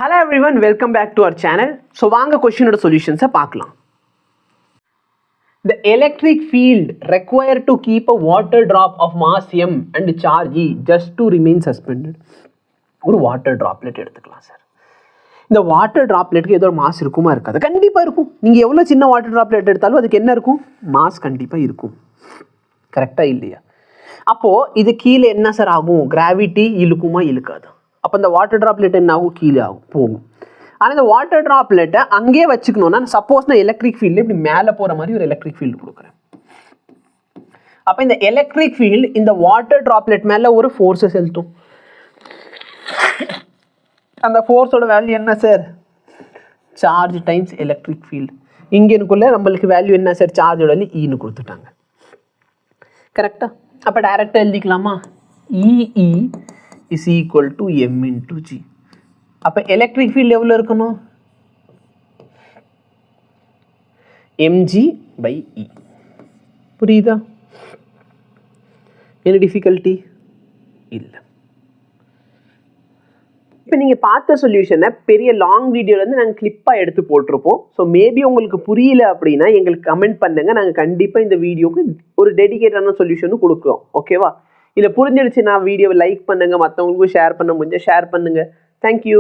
Hello everyone, welcome back to our channel. So வாங்க கொஸ்டினோட சொல்யூஷன்ஸை பார்க்கலாம். The electric field required to keep a water drop of mass m and charge e just to remain suspended. ஒரு water droplet எடுத்துக்கலாம் sir. இந்த water ட்ராப்லெட்டுக்கு ஏதோ ஒரு mass இருக்குமா இருக்காது? கண்டிப்பாக இருக்கும். நீங்கள் எவ்வளோ சின்ன வாட்டர் ட்ராப்லெட் எடுத்தாலும் அதுக்கு என்ன இருக்கும்? மாஸ் கண்டிப்பாக இருக்கும். கரெக்டாக இல்லையா? அப்போது இது கீழே என்ன சார் ஆகும்? கிராவிட்டி இழுக்குமா இழுக்காது? அப்போ இந்த வாட்டர் ட்ராப்லெட் என்ன ஆகும்? கீழே ஆகும், போகும். ஆனால் இந்த வாட்டர் ட்ராப்லெட்டை அங்கேயே வச்சுக்கணும்னா சப்போஸ் நான் எலக்ட்ரிக் ஃபீல்டு இப்படி மேலே போகிற மாதிரி ஒரு எலக்ட்ரிக் ஃபீல்டு கொடுக்குறேன். அப்போ இந்த எலக்ட்ரிக் ஃபீல்டு இந்த வாட்டர் ட்ராப்லெட் மேலே ஒரு ஃபோர்ஸை செலுத்தும். அந்த ஃபோர்ஸோட வேல்யூ என்ன sir? Charge times electric field. இங்கேனுக்குள்ளே நம்மளுக்கு வேல்யூ என்ன சார்? சார்ஜோட வேல்யூ ஈன்னு கொடுத்துட்டாங்க. கரெக்டாக? அப்போ டைரெக்டாக எழுதிக்கலாமா? இஇ is equal to m into g. அப்போ எலக்ட்ரிக் ஃபீல்டு எவ்வளோ இருக்கணும்? mg by e. புரியுதா? என்ன டிஃபிகல்ட்டி இல்லை. இப்போ நீங்கள் பார்த்த சொல்யூஷனை பெரிய லாங் வீடியோலேருந்து நாங்கள் கிளிப்பாக எடுத்து போட்டிருப்போம். ஸோ மேபி உங்களுக்கு புரியல அப்படின்னா எங்களுக்கு கமெண்ட் பண்ணுங்கள். நாங்கள் கண்டிப்பாக இந்த வீடியோக்கு ஒரு டெடிகேட்டான சொல்யூஷனும் கொடுக்குறோம். ஓகேவா? இல்லை புரிஞ்சிடுச்சுன்னா வீடியோவை லைக் பண்ணுங்கள், மற்றவங்களுக்கும் ஷேர் பண்ண முடிஞ்சால் ஷேர் பண்ணுங்கள். தேங்க்யூ.